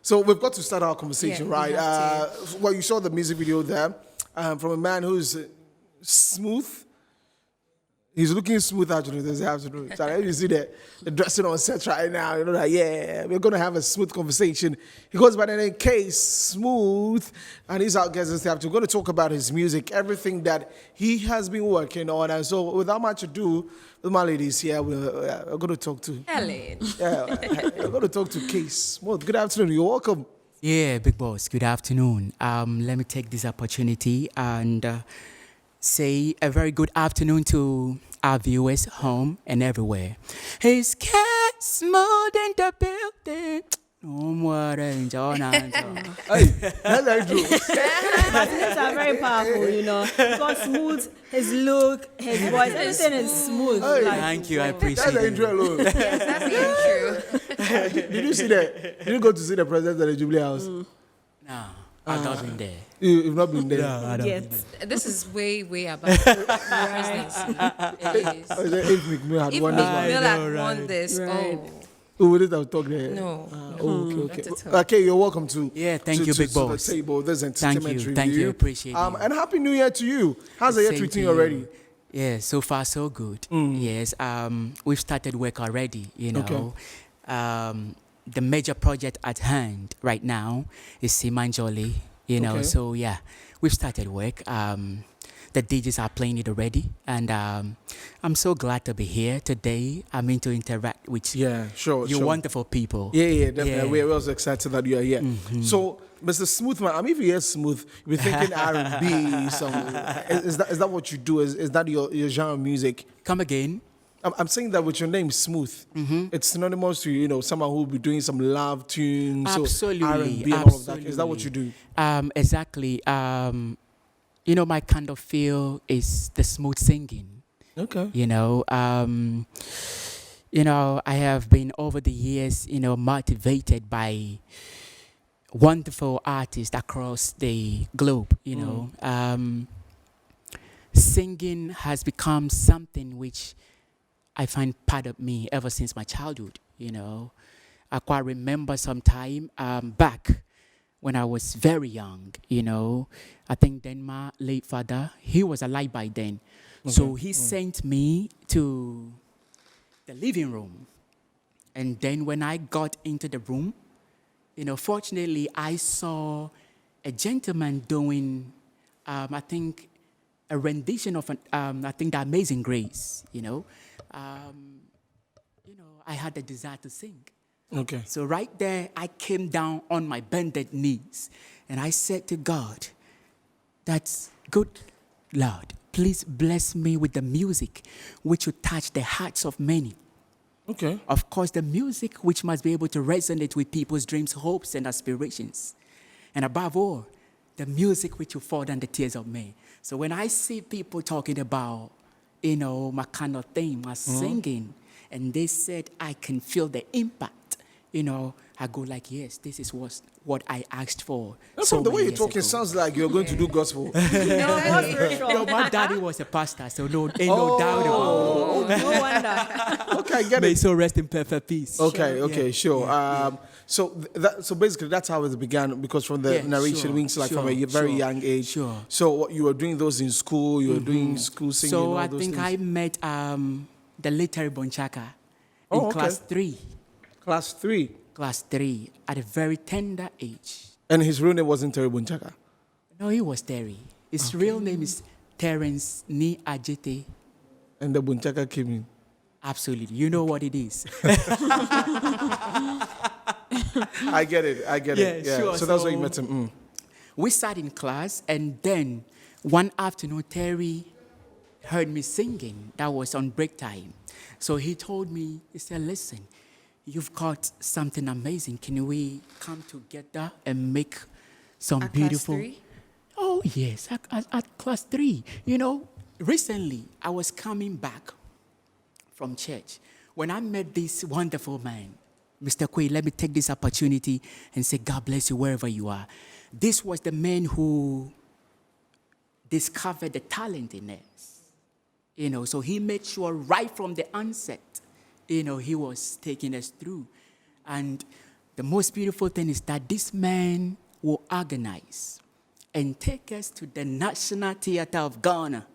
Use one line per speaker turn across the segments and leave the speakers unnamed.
So we've got to start our conversation,
Yeah,
right?
we have
Well, you saw the music video there from a man who's smooth. He's looking smooth actually this afternoon. So you see the dressing on set right now, you know that, yeah, we're going to have a smooth conversation. He goes by the name Case Smooth, and he's our guest this afternoon. We're going to talk about his music, everything that he has been working on. And so without much ado, with my ladies here, we're going to talk to...
Helen.
Yeah, we're going to talk to Case Smooth. Good afternoon. You're welcome.
Yeah, big boss. Good afternoon. Let me take this opportunity and say a very good afternoon to our viewers home and everywhere. His cat smooth in the building. No more than John Anton.
Hey, that's Andrew.
Martinics are very powerful, you know. Because smooth, his look, his voice, everything is smooth.
Hey.
Thank you. I appreciate
That's
it.
Andrew alone.
Yes, that's the intro.
Did you see that? Did you go to see the president at the Jubilee House?
No, I've not been there.
You've not been there.
No, I don't.
Yet.
This is way above presidency. It is.
Oh, is that if McMill had
If
won this one?
McMill
know,
had
right.
won this,
Right.
Who would it have talked there?
No.
Okay.
Not at all.
Okay, you're welcome to.
Yeah, thank
to,
you,
to,
big
to
boss.
the table. There's
Thank
entertainment
you,
review.
thank you, appreciate it.
And happy New Year to you. How's the year
Same
treating
to
you already?
Yeah, so far so good. Yes, we've started work already, you know.
Okay.
The major project at hand right now is Simanjoli, you know.
Okay.
So yeah, we've started work. The DJs are playing it already, and I'm so glad to be here today. I mean to interact with
Yeah, sure.
you
sure.
wonderful people.
Yeah, definitely.
Yeah.
We're also excited that you are here. So, Mr. Smoothman, I mean, if you hear smooth, you'll be thinking R&B. Is that what you do? Is that your genre of music?
Come again.
I'm saying that with your name, Smooth. It's synonymous to, you know, someone who will be doing some love tunes, so
Absolutely,
R&B and all of that. Is that what you do?
Exactly. You know, my kind of feel is the smooth singing.
Okay.
You know, I have been over the years, you know, motivated by wonderful artists across the globe. You know, singing has become something which I find part of me ever since my childhood. You know, I quite remember some time back when I was very young. You know, I think then my late father, he was alive by then. So he sent me to the living room. And then when I got into the room, you know, fortunately I saw a gentleman doing, I think, a rendition of, I think, The Amazing Grace, you know. I had a desire to sing.
Okay.
So right there, I came down on my bended knees and I said to God, that's good, Lord. Please bless me with the music which will touch the hearts of many.
Okay.
Of course, the music which must be able to resonate with people's dreams, hopes, and aspirations. And above all, the music which will fall down the tears of men. So when I see people talking about, you know, my kind of thing, my singing, and they said I can feel the impact, you know, I go like, yes, this is what I asked for.
From the way
many
you're
years
talking,
ago.
sounds like you're going to do gospel.
No, my daddy was a pastor, so no, ain't no doubt about it.
No wonder.
Okay, I get
May
it.
so rest in perfect peace.
Okay, sure.
Yeah.
So basically, that's how it began. Because from the
Yeah,
narration,
sure,
wings like from a
sure,
very
sure,
young age.
sure.
So what you were doing those in school. You were doing school singing.
So
all
I
those
think
things.
I met the literary Bonchaka in
Oh, okay.
class 3.
Class 3,
Class 3 at a very tender age.
and his real name wasn't Terry Bunchaka.
No, he was Terry. His real name is Terence Ni Ajete.
And the Bunchaka came in.
Absolutely. You know what it is.
I get it.
Yeah, sure.
So that's why you
So-
met him.
We sat in class, and then one afternoon, Terry heard me singing. That was on break time. So he told me, he said, listen, you've got something amazing. Can we come together and make some
At
beautiful...
class 3?
Oh, yes, at class 3. You know, recently, I was coming back from church when I met this wonderful man. Mr. Quay, let me take this opportunity and say, God bless you wherever you are. This was the man who discovered the talent in us. You know, so he made sure right from the onset, you know, he was taking us through. And the most beautiful thing is that this man will organize and take us to the National Theatre of Ghana,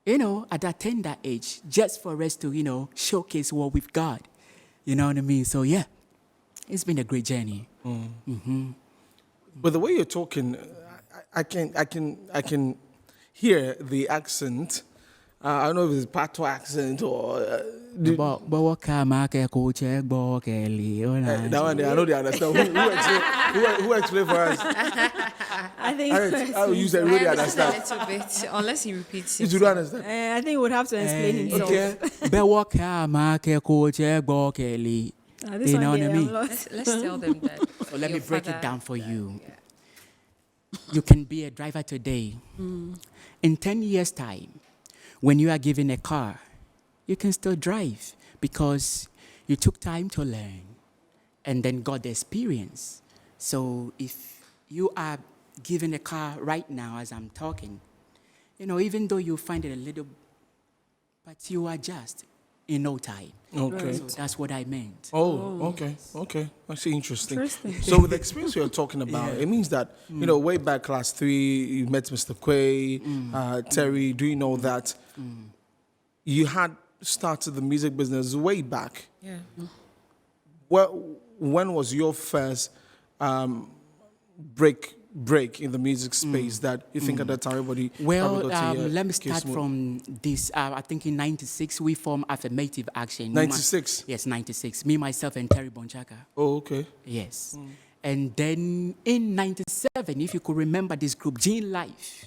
at that tender age, just for us to, showcase what we've got. You know what I mean? So, yeah, it's been a great journey.
But the way you're talking, I can hear the accent. I don't know if it's Patois accent or that one. There, I know they understand. Who explain for us?
I think
How you say really
A
understand?
little bit, unless he repeats
You
it.
do not understand.
I think he would have to explain himself.
Okay.
This
You
one
know what I
there, I'm
mean?
lost.
Let's tell them that.
So let me
your
break
father-
it down for you. You can be a driver today. In 10 years' time, when you are given a car, you can still drive because you took time to learn and then got the experience. So if you are given a car right now as I'm talking, even though you find it a little, but you adjust in no time.
Okay.
So that's what I meant.
Oh, okay. I see. Interesting.
Interesting.
So with the experience you're talking about, it means that, way back class 3, you met Mr. Quay, Terry, do you know that you had started the music business way back?
Yeah.
When was your first break in the music space that you think at that time everybody
Well,
probably got to hear
let me
K
start
Smooth?
from this. I think in 96, we formed Affirmative Action.
96?
Yes, 96. Me, myself, and Terry Bonchaka.
Oh, okay.
Yes. And then in 97, if you could remember this group, Gene Life.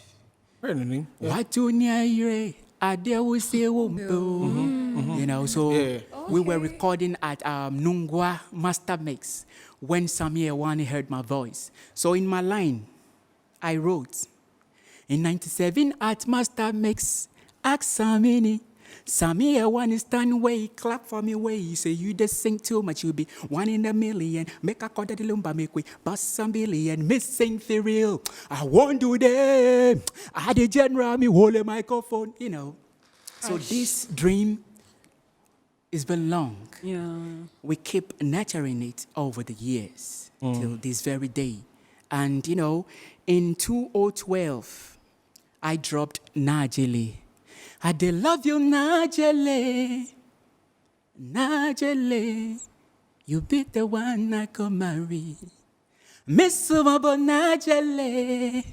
Right, Nini. Yeah.
Watunyayire, adewusewumpo. So
Yeah.
we were recording at Nungwa Master Mix when Samir Wani heard my voice. So in my line, I wrote, in 97 at Master Mix, ask Samini. Samir Wani stand way, clap for me way. Say you just sing too much, you be 1 in a million. Make a quarter the lumba make we bust some billion. Missing for real. I won't do them. I the general me hold a microphone, So this dream has been long.
Yeah.
We keep nurturing it over the years till this very day. And, in 2012, I dropped Najele. I did love you, Najele. Najele, you be the one I could marry. Miss Umabo Najele.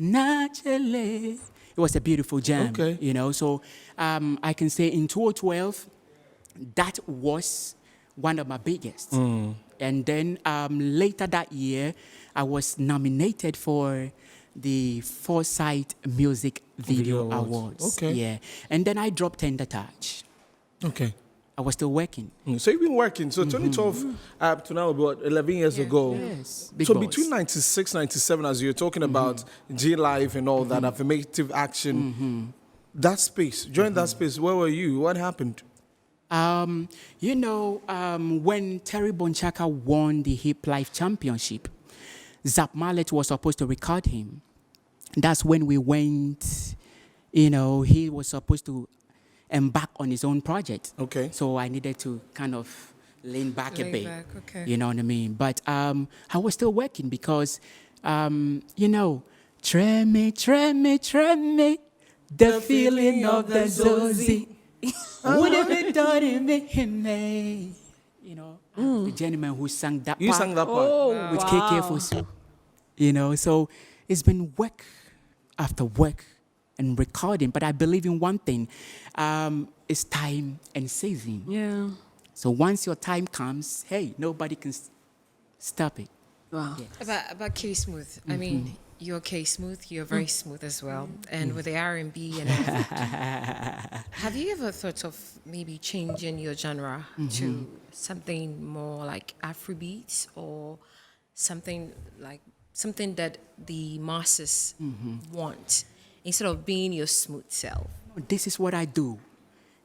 Najele. It was a beautiful jam,
Okay.
So I can say in 2012, that was one of my biggest. And then later that year, I was nominated for the Foresight Music Video
Video Awards.
Awards.
Okay.
Yeah. And then I dropped Tender Touch.
Okay.
I was still working.
So you've been working. So 2012 up to now, about 11 years ago.
Yes. Big
So
boss.
between 96, 97, as you're talking about G Live and all that, affirmative action, that space, during that space, where were you? What happened?
When Terry Bonchaka won the Hip Life Championship, Zap Mallet was supposed to record him. That's when we went, he was supposed to embark on his own project.
Okay.
So I needed to kind of lean back a
Lay
bit.
back, okay.
You know what I mean? But I was still working because, treme, the feeling of the Zozi. Would have been done in me. The gentleman who sang that
You
part
sang that part.
Oh,
with
wow.
KK Fosu. So it's been work after work and recording. But I believe in one thing. It's time and season.
Yeah.
So once your time comes, hey, nobody can stop it.
Wow.
About K Smooth, I mean, you're K Smooth. You're very smooth as well, and with the R&B and everything. Have you ever thought of maybe changing your genre to something more like Afrobeats or something that the masses want instead of being your smooth self?
This is what I do.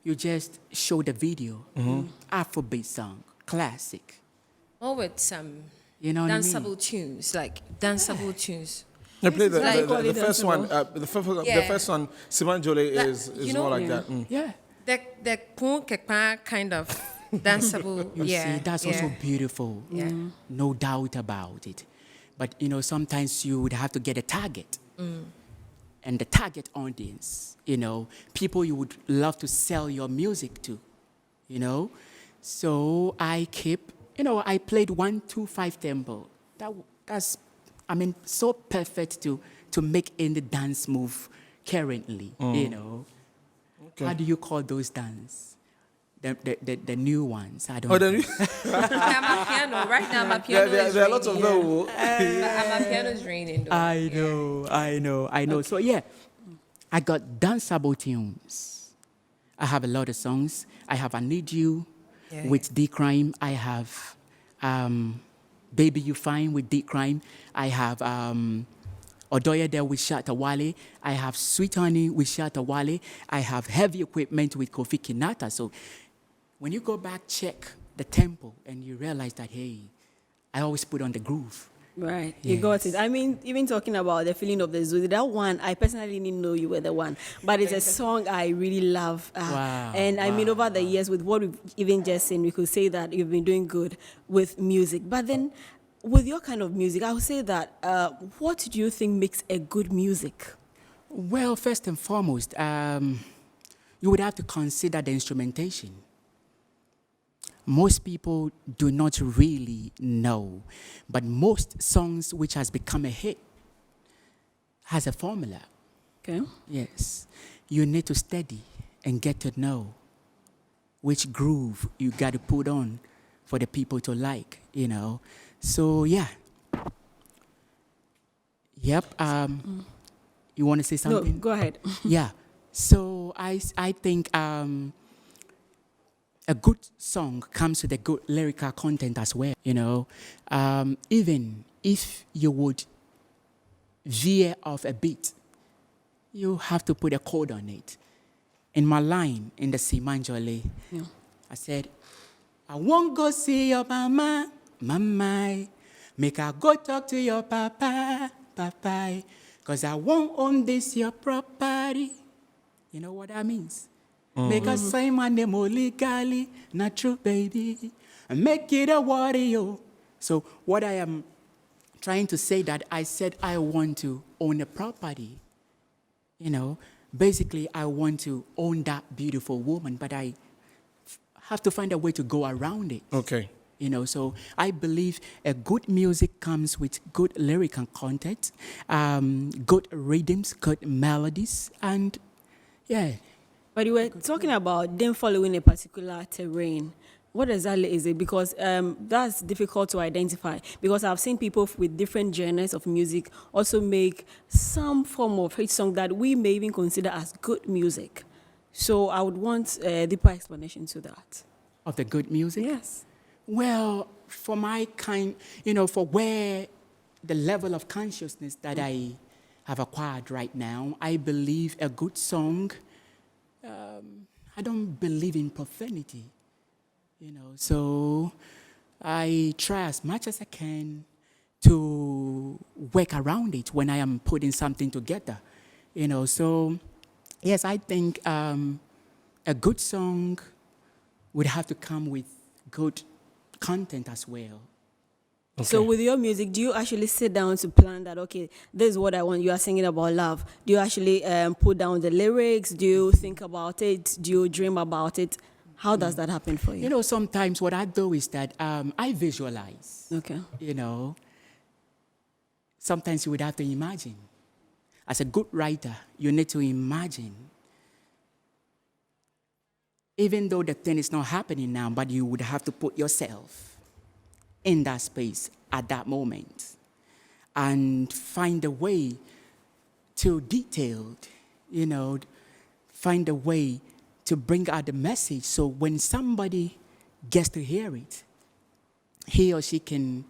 You just show the video, Afrobeat song, classic.
Or with some
You know what I mean?
danceable tunes, like danceable tunes.
I played the,
like-
the first one. The
Yeah.
first one, Simon Jolie
Like,
is
you know-
more like
Yeah.
that.
Yeah.
The kind of danceable.
You
Yeah,
see, that's
yeah.
also beautiful.
Yeah.
No doubt about it. But sometimes you would have to get a target. And the target audience, people you would love to sell your music to, So I keep, I played 1-2-5 tempo. That's, so perfect to make any dance move currently,
Okay.
How do you call those dance? The new ones. I don't
Oh,
know.
then
I'm a piano. Right now, my piano is
there are lots of them. Oh.
My piano is raining. Though.
I know. So yeah, I got danceable tunes. I have a lot of songs. I have I Need You
Yeah,
with D Crime. I have Baby You Fine with D Crime. I have Odoya There with Shatta Wale. I have Sweet Honey with Shatta Wale. I have Heavy Equipment with Kofi Kinata. So when you go back, check the tempo, and you realize that, hey, I always put on the groove.
Right, you got it. I mean, even talking about the feeling of the zoo, that one, I personally didn't know you were the one, but it's a song I really love.
Wow,
And I mean, over the years, with what we've even just seen, we could say that you've been doing good with music. But then, with your kind of music, I would say that, what do you think makes a good music?
Well, first and foremost, you would have to consider the instrumentation. Most people do not really know, but most songs which has become a hit has a formula.
Okay.
Yes. You need to study and get to know which groove you got to put on for the people to like, So, yeah. Yep. You want to say
No,
something?
go ahead.
Yeah. So I think a good song comes with a good lyrical content as well, Even if you would veer off a beat, you have to put a chord on it. In my line in the Simanjole, I said, I won't go see your mama, mama. Make her go talk to your papa, papa. Because I won't own this your property. You know what that means? Make her say my name legally, not true, baby. And make it a warrior. So what I am trying to say that I said I want to own a property. Basically I want to own that beautiful woman, but I have to find a way to go around it.
Okay.
So I believe a good music comes with good lyrical content, good rhythms, good melodies, and yeah.
But you were talking about them following a particular terrain. What exactly is it? Because that's difficult to identify. Because I've seen people with different genres of music also make some form of hit song that we may even consider as good music. So I would want a deeper explanation to that.
Of the good music?
Yes.
Well, for my kind, for where the level of consciousness that I have acquired right now, I believe a good song, I don't believe in profanity, So I try as much as I can to work around it when I am putting something together, So, yes, I think a good song would have to come with good content as well.
Okay.
So with your music, do you actually sit down to plan that, okay, this is what I want, you are singing about love. Do you actually put down the lyrics? Do you think about it? Do you dream about it? How does that happen for you?
Sometimes what I do is that I visualize.
Okay.
Sometimes you would have to imagine. As a good writer, you need to imagine. Even though the thing is not happening now, but you would have to put yourself in that space at that moment and find a way to detailed, find a way to bring out the message so when somebody gets to hear it, he or she can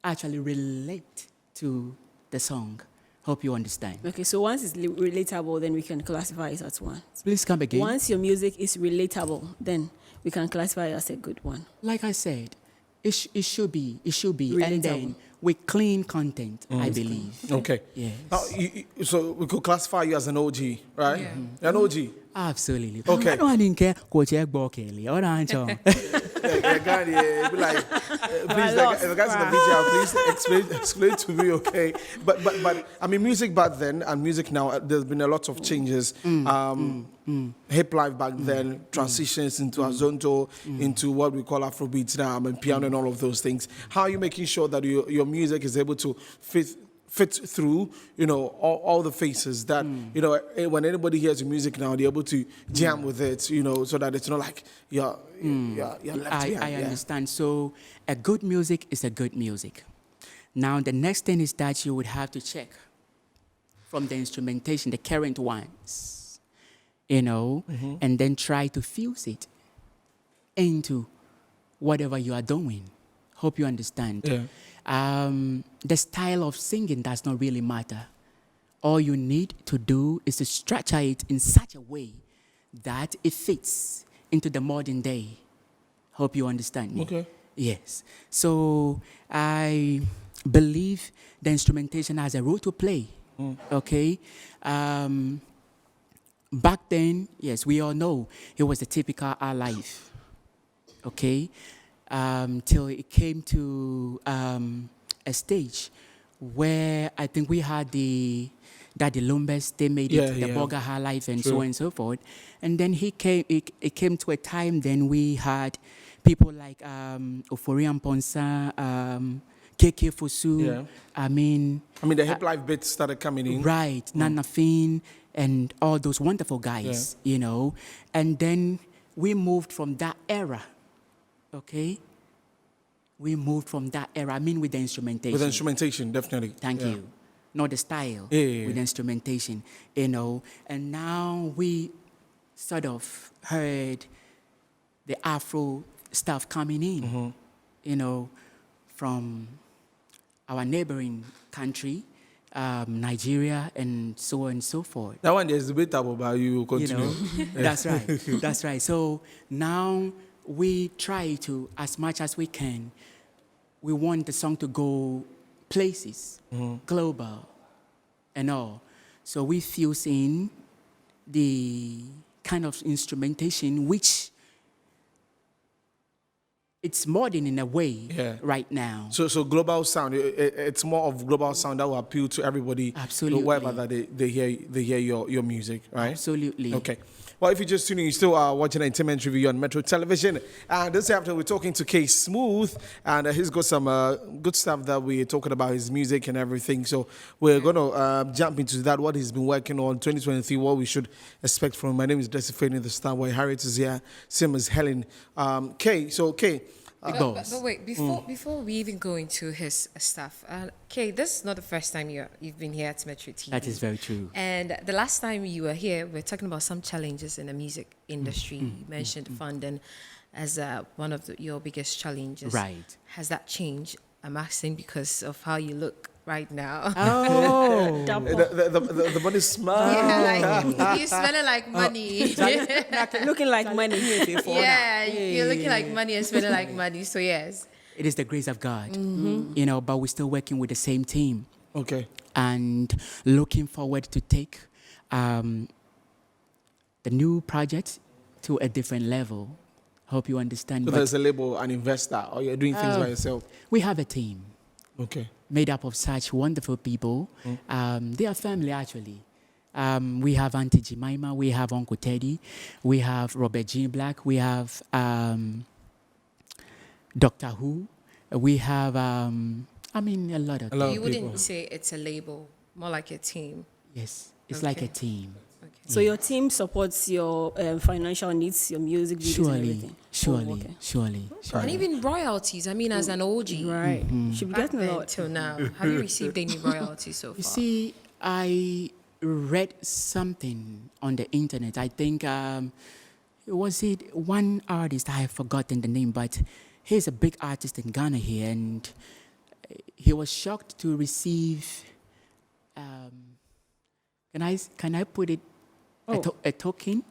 actually relate to the song. Hope you understand.
Okay, so once it's relatable, then we can classify it as one.
Please come again.
Once your music is relatable, then we can classify it as a good one.
Like I said, it should be. And
Relatable.
then with clean content, I believe.
Okay.
Yes.
Now, so we could classify you as an OG, right?
Yeah.
You're an OG.
Absolutely.
Okay.
I don't care. Coach Kelly. All right, John.
The guy, yeah, be like, please, the guys in the video, please explain to me, okay? But I mean, music back then and music now, there's been a lot of changes. Hip life back then transitions into Azonto, into what we call Afrobeats now, and piano and all of those things. How are you making sure that your music is able to fit through, all the faces that, when anybody hears your music now, they're able to jam with it, so that it's not like you're left behind.
I understand. So a good music is a good music. Now, the next thing is that you would have to check from the instrumentation, the current ones, and then try to fuse it into whatever you are doing. Hope you understand.
Yeah.
The style of singing does not really matter. All you need to do is to structure it in such a way that it fits into the modern day. Hope you understand me.
Okay.
Yes. So I believe the instrumentation has a role to play. Okay. Back then, yes, we all know it was the typical our life. Okay. Till it came to a stage where I think we had the Lumbers, they made it the Boga High Life and so on and so forth. And then it came to a time then we had people like Oforian Ponsa, KK Fosu.
Yeah.
I mean
the hip life bits started coming in.
Right, Nana Finn and all those wonderful guys, And then we moved from that era. Okay? We moved from that era. I mean with the instrumentation.
With the instrumentation, definitely.
Thank you. Not the style.
Yeah.
With the instrumentation, And now we sort of heard the Afro stuff coming in, from our neighboring country, Nigeria, and so on and so forth.
That one is debatable, but you continue.
That's right. That's right. So now we try to, as much as we can, we want the song to go places, global and all. So we fuse in the kind of instrumentation which it's modern in a way right now.
So global sound, it's more of global sound that will appeal to everybody.
Absolutely.
Wherever that they hear your music, right?
Absolutely.
Okay. Well, if you're just tuning in, you still are watching Entertainment Review on Metro Television. And this afternoon, we're talking to K Smooth, and he's got some good stuff that we're talking about, his music and everything. So we're going to jump into that, what he's been working on, 2023, what we should expect from him. My name is Desi Fani, the Star Boy. Harriet is here, same as Helen. K.
But wait, before we even go into his stuff, Kay, this is not the first time you've been here at Metro TV.
That is very true.
And the last time you were here, we were talking about some challenges in the music industry. You mentioned funding as one of your biggest challenges.
Right.
Has that changed? I'm asking because of how you look right now.
Oh.
The body smile.
Yeah, like, you're smelling like money.
Looking like money.
Yeah, you're looking like money and smelling like money. So yes.
It is the grace of God, but we're still working with the same team.
Okay.
And looking forward to take the new project to a different level. Hope you understand.
So there's a label, an investor, or you're doing things by yourself?
We have a team.
Okay.
Made up of such wonderful people. They are family, actually. We have Auntie Jemima, we have Uncle Teddy, we have Robert Jean Black, we have Doctor Who, we have, a lot of
You wouldn't say it's a label, more like a team.
Yes, it's like a team.
Okay.
So your team supports your financial needs, your music videos and everything?
Surely.
And even royalties, as an OG.
Right. You should be
Back
getting a
then
lot.
till now. Have you received any royalties so far?
You see, I read something on the internet. I think, was it one artist? I have forgotten the name, but he's a big artist in Ghana here, and he was shocked to receive. Can I put it a token?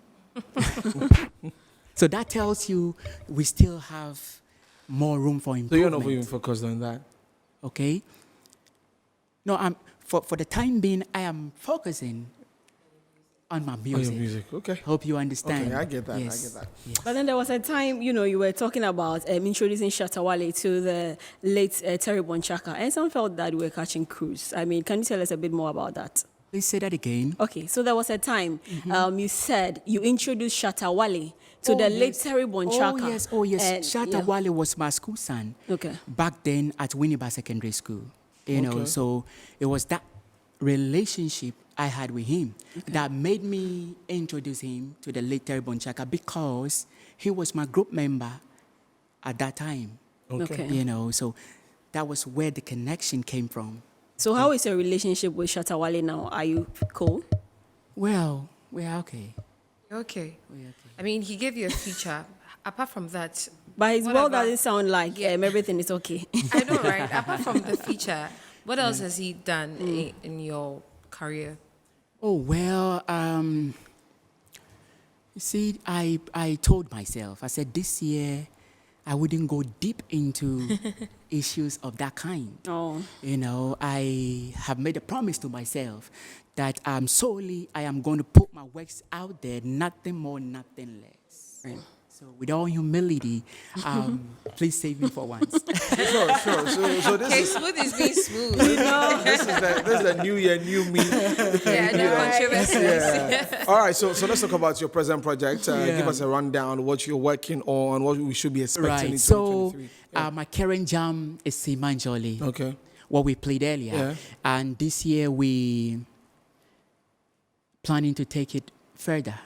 So that tells you we still have more room for
So
improvement.
you're not even focused on that?
Okay. No, for the time being, I am focusing on my
Oh,
music.
your music. Okay.
Hope you understand.
Okay, I get that.
Yes.
I get that.
Yes.
But then there was a time, you were talking about introducing Shatta Wale to the late Terry Bonchaka, and some felt that we were catching cruise. I mean, can you tell us a bit more about that?
Please say that again.
Okay, so there was a time you said you introduced Shatta Wale to
Oh,
the late
yes.
Terry Bonchaka.
Oh yes.
And,
Shatta
yeah.
Wale was my school son.
Okay.
Back then at Winneba Secondary School. You know,
Okay.
so it was that relationship I had with him that made me introduce him to the late Terry Bonchaka because he was my group member at that time.
Okay.
You know, so that was where the connection came from.
So how is your relationship with Shatta Wale now? Are you cool?
Well, we're okay.
Okay.
We're okay.
I mean, he gave you a feature. Apart from that,
But his
whatever.
world doesn't sound like
Yeah.
everything is okay.
I know, right? Apart from the feature, what else has he done in your career?
Oh, well, you see, I told myself, I said this year I wouldn't go deep into issues of that kind.
Oh.
You know, I have made a promise to myself that solely I am going to put my works out there, nothing more, nothing less.
Right.
So with all humility, please save me for once.
Sure. So this
Okay,
is
smooth is being smooth.
this is the new year, new me.
Yeah, no controversies.
Yeah. All right. So let's talk about your present project. Give
Yeah.
us a rundown. What you're working on. What we should be expecting in
Right. So
2023.
my current jam is Simanjoli.
Okay.
What we played earlier.
Yeah.
And this year we planning to take it further,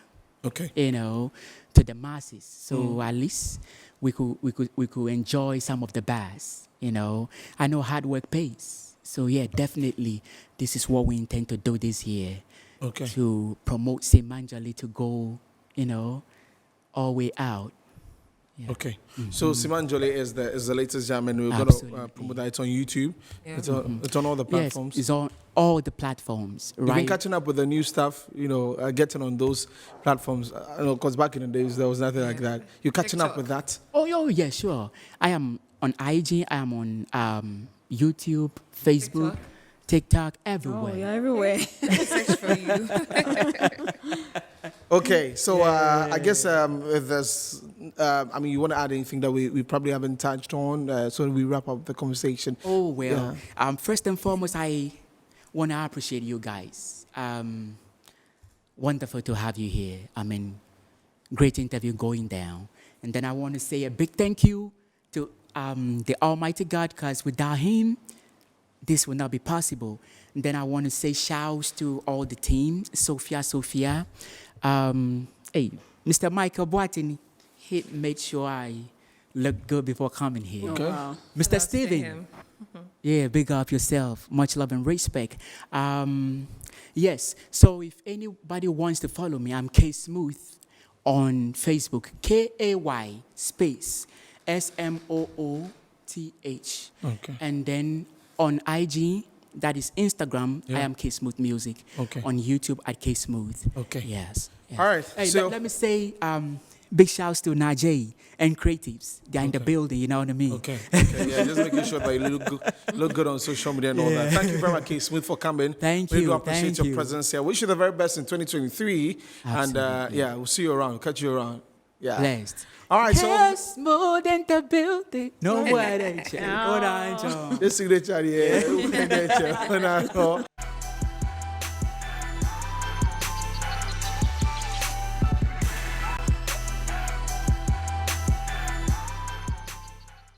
Okay.
you know, to the masses. So at least we could enjoy some of the bars, you know. I know hard work pays. So yeah, definitely this is what we intend to do this year.
Okay.
To promote Simanjali to go, you know, all the way out. Yeah.
Okay. So Simanjoli is the latest jam, and we're gonna
Absolutely.
promote that. It's on YouTube.
Yeah.
It's on all the platforms.
Yes, it's on all the platforms,
You've been
right?
catching up with the new stuff, getting on those platforms. I know, because back in the days there was nothing like that. You're catching up
TikTok.
with that.
Oh, yeah, sure. I am on IG, I am on YouTube, Facebook, TikTok,
Oh,
everywhere.
you're everywhere.
Search for you.
Okay, so I guess if there's, you want to add anything that we probably haven't touched on, so we wrap up the conversation.
Oh, well, first and foremost, I want to appreciate you guys. Wonderful to have you here. I mean, great interview going down. And then I want to say a big thank you to the Almighty God, because without Him, this would not be possible. And then I want to say shouts to all the team, Sophia. Hey, Mr. Michael Boatini, he made sure I looked good before coming here.
Okay.
Wow.
Mr.
Shouts to
Steven,
him.
yeah, big up yourself. Much love and respect. Yes, so if anybody wants to follow me, I'm K Smooth on Facebook. KAY space SMOOTH.
Okay.
And then on IG, that is Instagram, I am K Smooth Music.
Okay.
On YouTube at K Smooth.
Okay.
Yes.
All right,
Hey,
so-
let me say big shouts to Najee and Creatives. They're in the building, you know what I mean?
Okay. Yeah, just making sure that you look good on social media and all that. Thank you very much, K Smooth, for coming.
Thank
We do
you,
appreciate
thank
your
you.
presence here. Wish you the very best in 2023.
Absolutely.
And we'll see you around. Catch you around. Yeah.
Blessed.
All right, so
Yes, more than the building. No way. Hold on, John.
this signature, yeah.